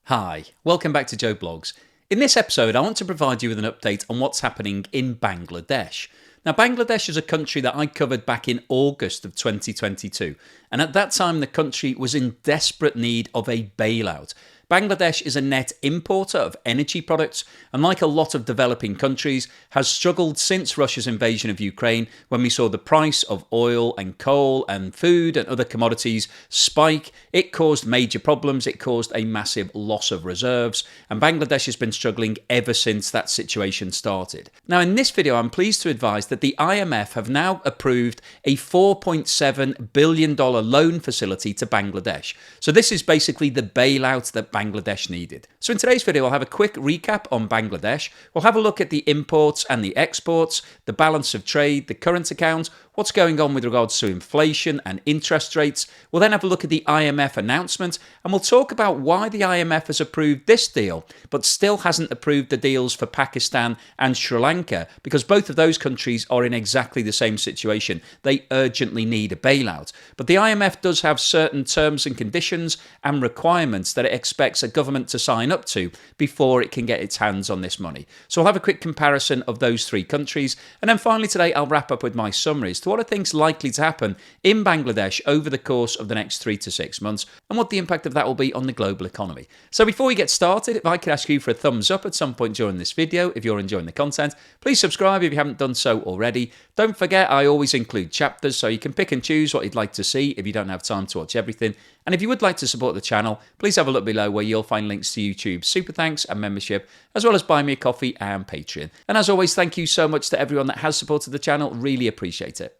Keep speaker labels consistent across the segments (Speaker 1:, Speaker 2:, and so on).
Speaker 1: Hi, welcome back to Joe Blogs. In this episode, I want to provide you with an update on what's happening in Bangladesh. Now, Bangladesh is a country that I covered back in August of 2022, and at that time the country was in desperate need of a bailout. Bangladesh is a net importer of energy products and, like a lot of developing countries, has struggled since Russia's invasion of Ukraine, when we saw the price of oil and coal and food and other commodities spike. It caused major problems, it caused a massive loss of reserves, and Bangladesh has been struggling ever since that situation started. Now, in this video, I'm pleased to advise that the IMF have now approved a $4.7 billion loan facility to Bangladesh. So this is basically the bailout that Bangladesh needed. So in today's video, I'll have a quick recap on Bangladesh. We'll have a look at the imports and the exports, the balance of trade, the current account, what's going on with regards to inflation and interest rates. We'll then have a look at the IMF announcement, and we'll talk about why the IMF has approved this deal, but still hasn't approved the deals for Pakistan and Sri Lanka, because both of those countries are in exactly the same situation. They urgently need a bailout. But the IMF does have certain terms and conditions and requirements that it expects a government to sign up to before it can get its hands on this money. So I'll have a quick comparison of those three countries, and then finally today I'll wrap up with my summaries to what are things likely to happen in Bangladesh over the course of the next 3 to 6 months, and what the impact of that will be on the global economy. So before we get started, if I could ask you for a thumbs up at some point during this video if you're enjoying the content. Please subscribe if you haven't done so already. Don't forget, I always include chapters, so you can pick and choose what you'd like to see if you don't have time to watch everything. And if you would like to support the channel, please have a look below where you'll find links to YouTube's Super Thanks and membership, as well as Buy Me a Coffee and Patreon. And as always, thank you so much to everyone that has supported the channel. Really appreciate it.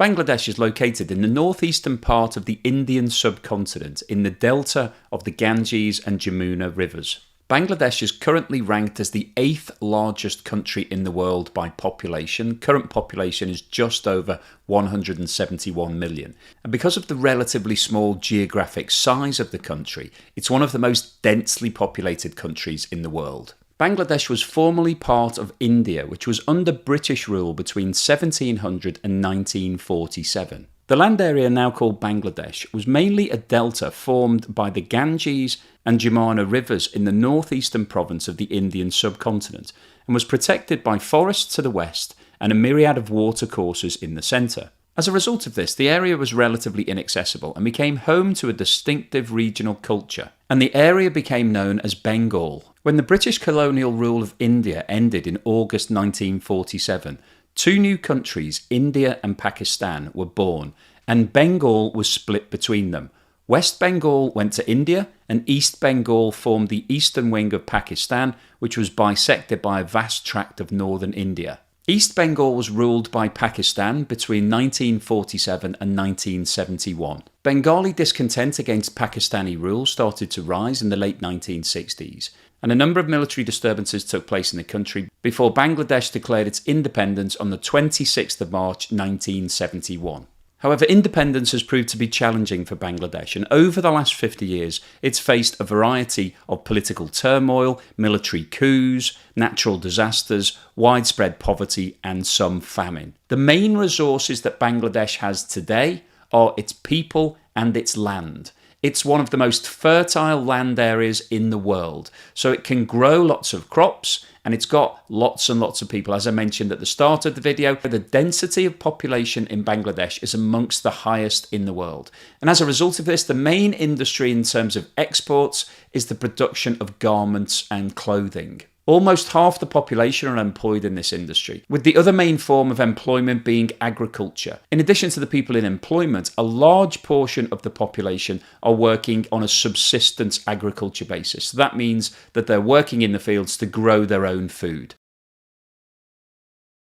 Speaker 1: Bangladesh is located in the northeastern part of the Indian subcontinent in the delta of the Ganges and Jamuna rivers. Bangladesh is currently ranked as the 8th largest country in the world by population. Current population is just over 171 million. And because of the relatively small geographic size of the country, it's one of the most densely populated countries in the world. Bangladesh was formerly part of India, which was under British rule between 1700 and 1947. The land area now called Bangladesh was mainly a delta formed by the Ganges and Jamuna rivers in the northeastern province of the Indian subcontinent, and was protected by forests to the west and a myriad of watercourses in the centre. As a result of this, the area was relatively inaccessible and became home to a distinctive regional culture, and the area became known as Bengal. When the British colonial rule of India ended in August 1947, two new countries, India and Pakistan, were born, and Bengal was split between them. West Bengal went to India, and East Bengal formed the eastern wing of Pakistan, which was bisected by a vast tract of northern India. East Bengal was ruled by Pakistan between 1947 and 1971. Bengali discontent against Pakistani rule started to rise in the late 1960s, and a number of military disturbances took place in the country before Bangladesh declared its independence on the 26th of March 1971. However, independence has proved to be challenging for Bangladesh, and over the last 50 years, it's faced a variety of political turmoil, military coups, natural disasters, widespread poverty, and some famine. The main resources that Bangladesh has today are its people and its land. It's one of the most fertile land areas in the world, so it can grow lots of crops, and it's got lots and lots of people. As I mentioned at the start of the video, the density of population in Bangladesh is amongst the highest in the world. And as a result of this, the main industry in terms of exports is the production of garments and clothing. Almost half the population are employed in this industry, with the other main form of employment being agriculture. In addition to the people in employment, a large portion of the population are working on a subsistence agriculture basis. So that means that they're working in the fields to grow their own food.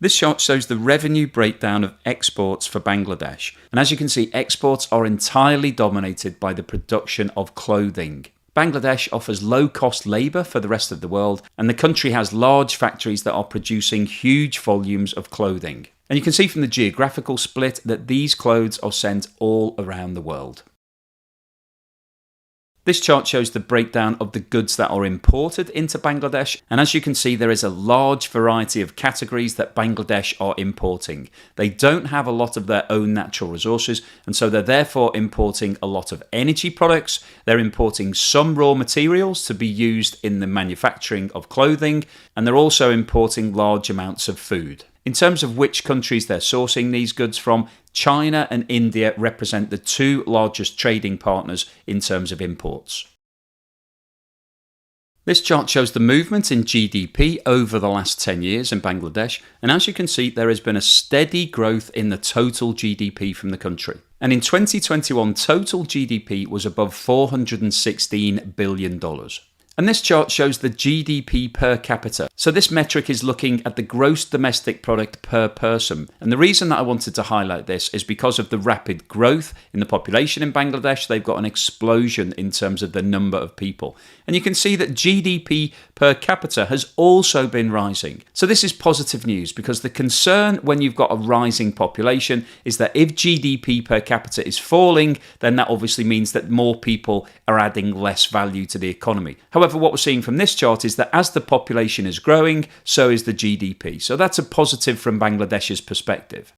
Speaker 1: This chart shows the revenue breakdown of exports for Bangladesh. And as you can see, exports are entirely dominated by the production of clothing. Bangladesh offers low-cost labour for the rest of the world, and the country has large factories that are producing huge volumes of clothing. And you can see from the geographical split that these clothes are sent all around the world. This chart shows the breakdown of the goods that are imported into Bangladesh, and as you can see, there is a large variety of categories that Bangladesh are importing. They don't have a lot of their own natural resources, and so they're therefore importing a lot of energy products. They're importing some raw materials to be used in the manufacturing of clothing, and they're also importing large amounts of food. In terms of which countries they're sourcing these goods from, China and India represent the two largest trading partners in terms of imports. This chart shows the movement in GDP over the last 10 years in Bangladesh, and as you can see, there has been a steady growth in the total GDP from the country. And in 2021, total GDP was above $416 billion. And this chart shows the GDP per capita. So this metric is looking at the gross domestic product per person. And the reason that I wanted to highlight this is because of the rapid growth in the population in Bangladesh. They've got an explosion in terms of the number of people. And you can see that GDP per capita has also been rising. So this is positive news, because the concern when you've got a rising population is that if GDP per capita is falling, then that obviously means that more people are adding less value to the economy. However, what we're seeing from this chart is that as the population is growing, so is the GDP. So that's a positive from Bangladesh's perspective.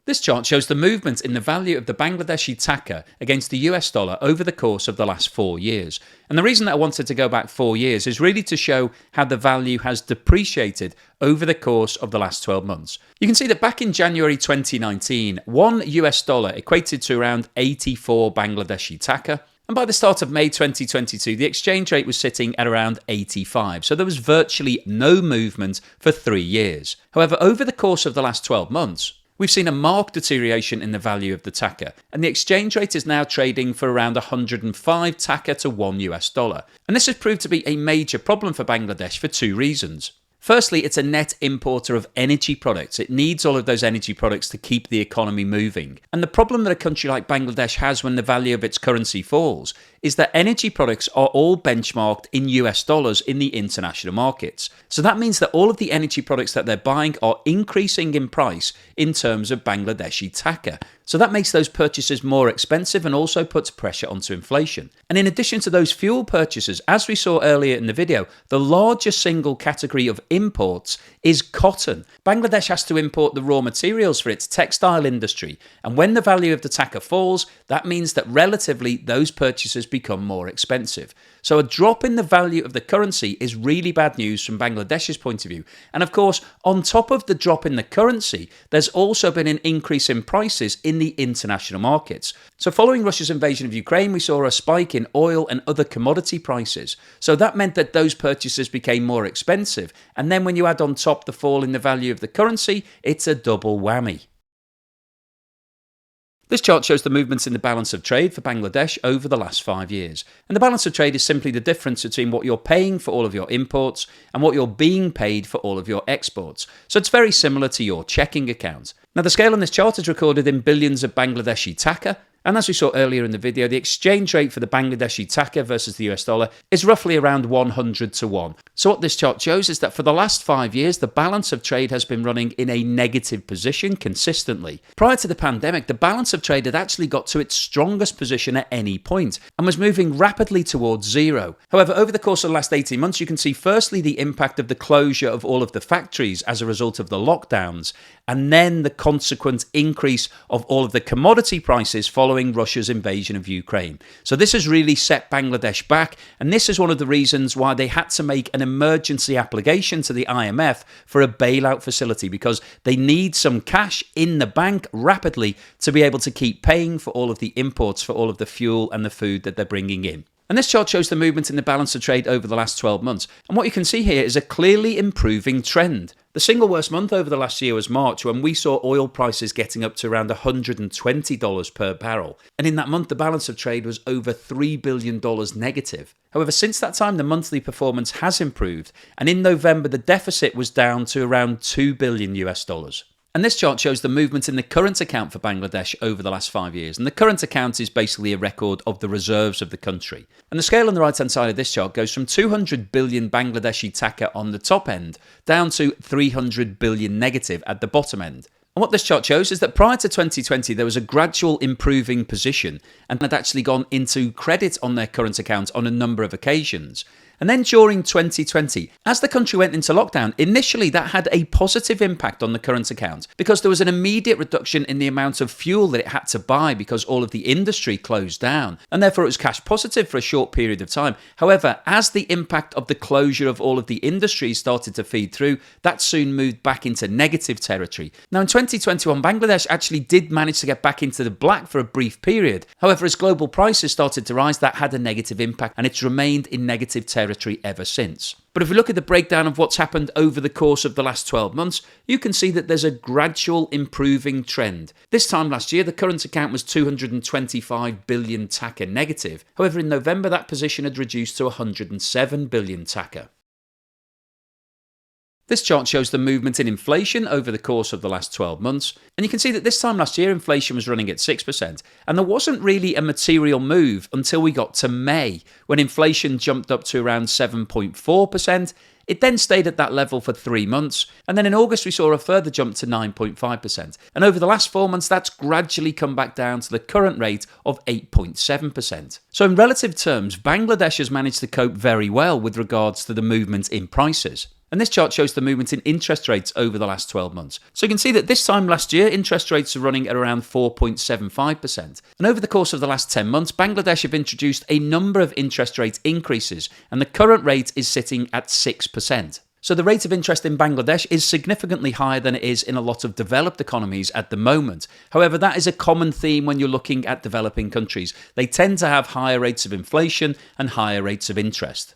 Speaker 1: This chart shows the movement in the value of the Bangladeshi taka against the US dollar over the course of the last 4 years. And the reason that I wanted to go back 4 years is really to show how the value has depreciated over the course of the last 12 months. You can see that back in January 2019, one US dollar equated to around 84 Bangladeshi taka. And by the start of May 2022, the exchange rate was sitting at around 85. So there was virtually no movement for 3 years. However, over the course of the last 12 months, we've seen a marked deterioration in the value of the taka, and the exchange rate is now trading for around 105 taka to $1 US. And this has proved to be a major problem for Bangladesh for 2 reasons. Firstly, it's a net importer of energy products. It needs all of those energy products to keep the economy moving. And the problem that a country like Bangladesh has when the value of its currency falls is that energy products are all benchmarked in US dollars in the international markets. So that means that all of the energy products that they're buying are increasing in price in terms of Bangladeshi taka. So that makes those purchases more expensive and also puts pressure onto inflation. And in addition to those fuel purchases, as we saw earlier in the video, the largest single category of imports is cotton. Bangladesh has to import the raw materials for its textile industry. And when the value of the taka falls, that means that relatively those purchases become more expensive. So a drop in the value of the currency is really bad news from Bangladesh's point of view. And of course, on top of the drop in the currency, there's also been an increase in prices in the international markets. So following Russia's invasion of Ukraine, we saw a spike in oil and other commodity prices. So that meant that those purchases became more expensive. And then when you add on top the fall in the value of the currency, it's a double whammy. This chart shows the movements in the balance of trade for Bangladesh over the last 5 years. And the balance of trade is simply the difference between what you're paying for all of your imports and what you're being paid for all of your exports. So it's very similar to your checking account. Now the scale on this chart is recorded in billions of Bangladeshi taka. And as we saw earlier in the video, the exchange rate for the Bangladeshi taka versus the US dollar is roughly around 100 to 1. So what this chart shows is that for the last 5 years, the balance of trade has been running in a negative position consistently. Prior to the pandemic, the balance of trade had actually got to its strongest position at any point and was moving rapidly towards zero. However, over the course of the last 18 months, you can see firstly the impact of the closure of all of the factories as a result of the lockdowns, and then the consequent increase of all of the commodity prices following Russia's invasion of Ukraine. So this has really set Bangladesh back, and this is one of the reasons why they had to make an emergency application to the IMF for a bailout facility, because they need some cash in the bank rapidly to be able to keep paying for all of the imports, for all of the fuel and the food that they're bringing in. And this chart shows the movement in the balance of trade over the last 12 months. And what you can see here is a clearly improving trend. The single worst month over the last year was March, when we saw oil prices getting up to around $120 per barrel. And in that month, the balance of trade was over $3 billion negative. However, since that time, the monthly performance has improved. And in November, the deficit was down to around $2 billion US. And this chart shows the movement in the current account for Bangladesh over the last 5 years. And the current account is basically a record of the reserves of the country. And the scale on the right-hand side of this chart goes from 200 billion Bangladeshi taka on the top end down to 300 billion negative at the bottom end. And what this chart shows is that prior to 2020, there was a gradual improving position and had actually gone into credit on their current account on a number of occasions. And then during 2020, as the country went into lockdown, initially that had a positive impact on the current account because there was an immediate reduction in the amount of fuel that it had to buy because all of the industry closed down. And therefore it was cash positive for a short period of time. However, as the impact of the closure of all of the industries started to feed through, that soon moved back into negative territory. Now in 2021, Bangladesh actually did manage to get back into the black for a brief period. However, as global prices started to rise, that had a negative impact and it's remained in negative territory ever since. But if we look at the breakdown of what's happened over the course of the last 12 months, you can see that there's a gradual improving trend. This time last year, the current account was 225 billion taka negative. However, in November, that position had reduced to 107 billion taka. This chart shows the movement in inflation over the course of the last 12 months, and you can see that this time last year inflation was running at 6%, and there wasn't really a material move until we got to May, when inflation jumped up to around 7.4%. It then stayed at that level for 3 months, and then in August we saw a further jump to 9.5%, and over the last 4 months that's gradually come back down to the current rate of 8.7%. So in relative terms, Bangladesh has managed to cope very well with regards to the movement in prices. And this chart shows the movement in interest rates over the last 12 months. So you can see that this time last year, interest rates are running at around 4.75%. And over the course of the last 10 months, Bangladesh have introduced a number of interest rate increases, and the current rate is sitting at 6%. So the rate of interest in Bangladesh is significantly higher than it is in a lot of developed economies at the moment. However, that is a common theme when you're looking at developing countries. They tend to have higher rates of inflation and higher rates of interest.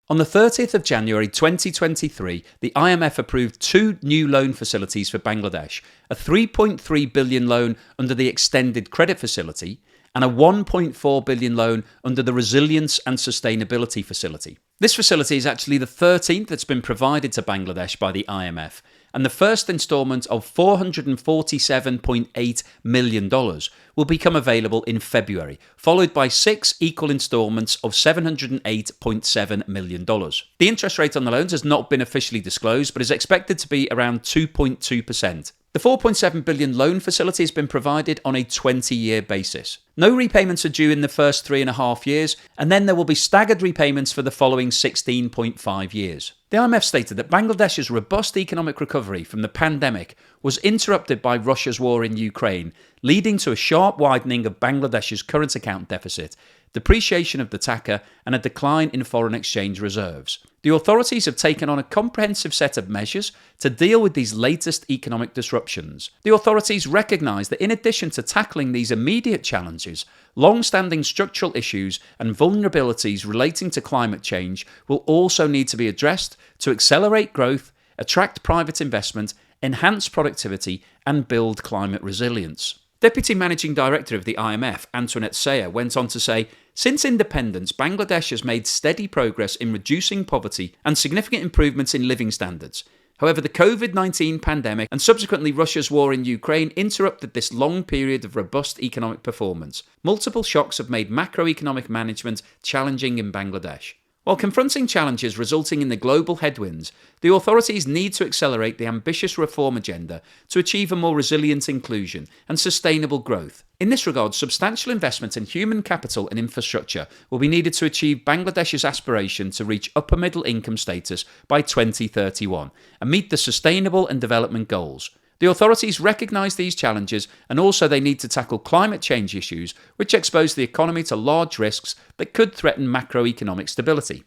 Speaker 1: On the 30th of January 2023, the IMF approved 2 new loan facilities for Bangladesh, a 3.3 billion loan under the Extended Credit Facility and a 1.4 billion loan under the Resilience and Sustainability Facility. This facility is actually the 13th that's been provided to Bangladesh by the IMF, and the first instalment of $447.8 million will become available in February, followed by 6 equal instalments of $708.7 million. The interest rate on the loans has not been officially disclosed, but is expected to be around 2.2%. The $4.7 billion loan facility has been provided on a 20-year basis. No repayments are due in the first 3.5 years, and then there will be staggered repayments for the following 16.5 years. The IMF stated that Bangladesh's robust economic recovery from the pandemic was interrupted by Russia's war in Ukraine, leading to a sharp widening of Bangladesh's current account deficit, depreciation of the taka, and a decline in foreign exchange reserves. The authorities have taken on a comprehensive set of measures to deal with these latest economic disruptions. The authorities recognise that in addition to tackling these immediate challenges, long-standing structural issues and vulnerabilities relating to climate change will also need to be addressed to accelerate growth, attract private investment, enhance productivity, and build climate resilience. Deputy Managing Director of the IMF, Antoinette Sayer, went on to say, "Since independence, Bangladesh has made steady progress in reducing poverty and significant improvements in living standards. However, the COVID-19 pandemic and subsequently Russia's war in Ukraine interrupted this long period of robust economic performance. Multiple shocks have made macroeconomic management challenging in Bangladesh. While confronting challenges resulting in the global headwinds, the authorities need to accelerate the ambitious reform agenda to achieve a more resilient inclusion and sustainable growth. In this regard, substantial investment in human capital and infrastructure will be needed to achieve Bangladesh's aspiration to reach upper middle income status by 2031 and meet the sustainable and development goals. The authorities recognise these challenges, and also they need to tackle climate change issues which expose the economy to large risks that could threaten macroeconomic stability."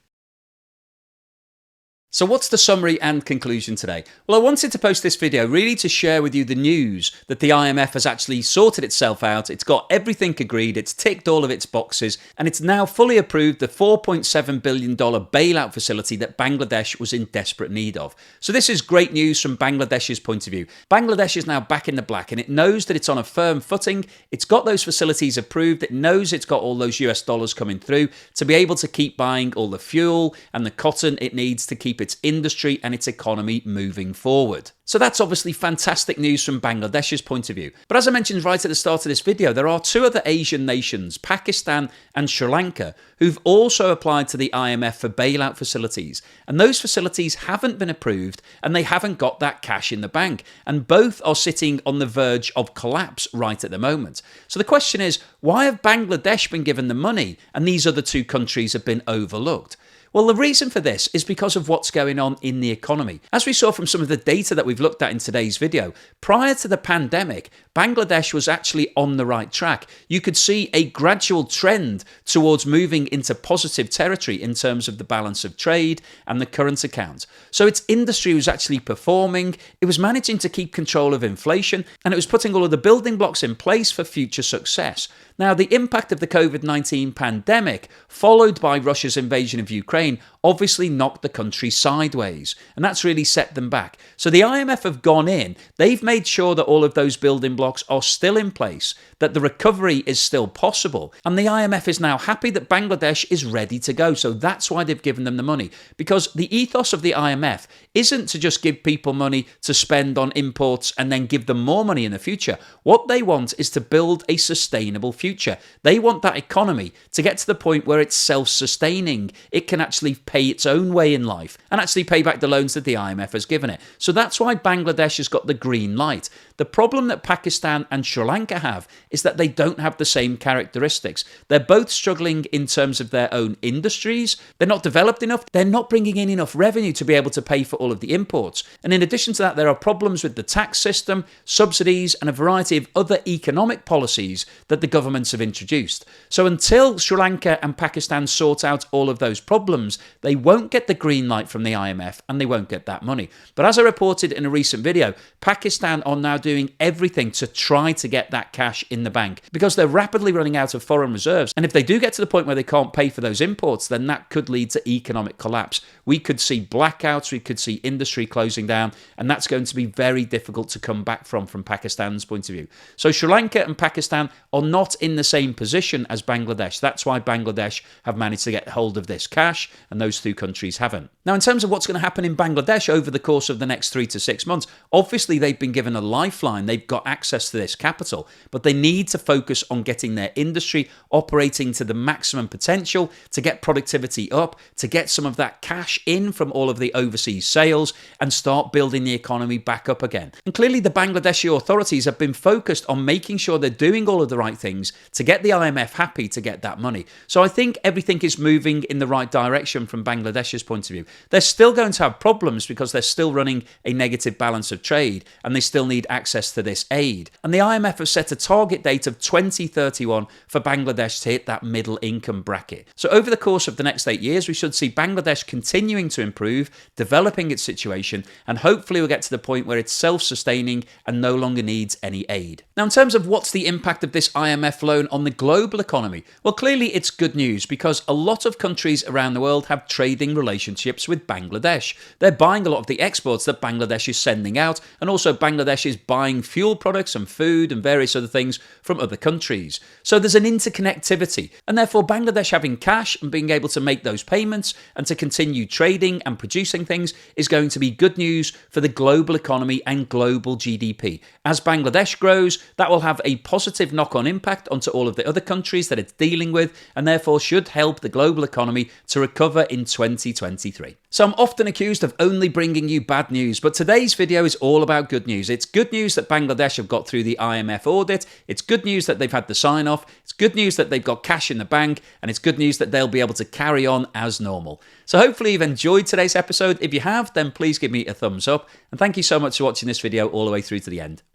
Speaker 1: So what's the summary and conclusion today? Well, I wanted to post this video really to share with you the news that the IMF has actually sorted itself out. It's got everything agreed, it's ticked all of its boxes, and it's now fully approved the $4.7 billion bailout facility that Bangladesh was in desperate need of. So this is great news from Bangladesh's point of view. Bangladesh is now back in the black, and it knows that it's on a firm footing. It's got those facilities approved. It knows it's got all those US dollars coming through to be able to keep buying all the fuel and the cotton it needs to keep keep its industry and its economy moving forward. So that's obviously fantastic news from Bangladesh's point of view. But as I mentioned right at the start of this video, there are two other Asian nations, Pakistan and Sri Lanka, who've also applied to the IMF for bailout facilities. And those facilities haven't been approved and they haven't got that cash in the bank. And both are sitting on the verge of collapse right at the moment. So the question is, why have Bangladesh been given the money and these other two countries have been overlooked? Well, the reason for this is because of what's going on in the economy. As we saw from some of the data that we've looked at in today's video, prior to the pandemic, Bangladesh was actually on the right track. You could see a gradual trend towards moving into positive territory in terms of the balance of trade and the current account. So its industry was actually performing, it was managing to keep control of inflation, and it was putting all of the building blocks in place for future success. Now, the impact of the COVID-19 pandemic, followed by Russia's invasion of Ukraine, obviously knocked the country sideways, and that's really set them back. So the IMF have gone in, they've made sure that all of those building blocks are still in place, that the recovery is still possible, and the IMF is now happy that Bangladesh is ready to go. So that's why they've given them the money, because the ethos of the IMF isn't to just give people money to spend on imports and then give them more money in the future. What they want is to build a sustainable future. They want that economy to get to the point where it's self-sustaining. It can actually pay its own way in life and actually pay back the loans that the IMF has given it. So that's why Bangladesh has got the green light. The problem that Pakistan and Sri Lanka have is that they don't have the same characteristics. They're both struggling in terms of their own industries. They're not developed enough. They're not bringing in enough revenue to be able to pay for all of the imports. And in addition to that, there are problems with the tax system, subsidies, and a variety of other economic policies that the governments have introduced. So until Sri Lanka and Pakistan sort out all of those problems, they won't get the green light from the IMF and they won't get that money. But as I reported in a recent video, Pakistan are now doing everything to try to get that cash in the bank because they're rapidly running out of foreign reserves. And if they do get to the point where they can't pay for those imports, then that could lead to economic collapse. We could see blackouts, we could see industry closing down, and that's going to be very difficult to come back from Pakistan's point of view. So Sri Lanka and Pakistan are not in the same position as Bangladesh. That's why Bangladesh have managed to get hold of this cash and those two countries haven't. Now, in terms of what's going to happen in Bangladesh over the course of the next 3 to 6 months, obviously they've been given a lifeline. They've got access to this capital, but they need to focus on getting their industry operating to the maximum potential, to get productivity up, to get some of that cash in from all of the overseas sales and start building the economy back up again. And clearly the Bangladeshi authorities have been focused on making sure they're doing all of the right things to get the IMF happy to get that money. So I think everything is moving in the right direction from Bangladesh's point of view. They're still going to have problems because they're still running a negative balance of trade and they still need access to this aid. And the IMF have set a target date of 2031 for Bangladesh to hit that middle income bracket. So over the course of the next 8 years, we should see Bangladesh continuing to improve, developing its situation, and hopefully we'll get to the point where it's self-sustaining and no longer needs any aid. Now, in terms of what's the impact of this IMF loan on the global economy, well, clearly it's good news because a lot of countries around the world have trading relationships with Bangladesh. They're buying a lot of the exports that Bangladesh is sending out, and also Bangladesh is buying fuel products and food and various other things from other countries. So there's an interconnectivity, and therefore Bangladesh having cash and being able to make those payments and to continue trading and producing things is going to be good news for the global economy and global GDP. As Bangladesh grows, that will have a positive knock-on impact onto all of the other countries that it's dealing with, and therefore should help the global economy to recover in 2023. So I'm often accused of only bringing you bad news, but today's video is all about good news. It's good news that Bangladesh have got through the IMF audit. It's good news that they've had the sign-off. It's good news that they've got cash in the bank, and it's good news that they'll be able to carry on as normal. So hopefully you've enjoyed today's episode. If you have, then please give me a thumbs up, and thank you so much for watching this video all the way through to the end.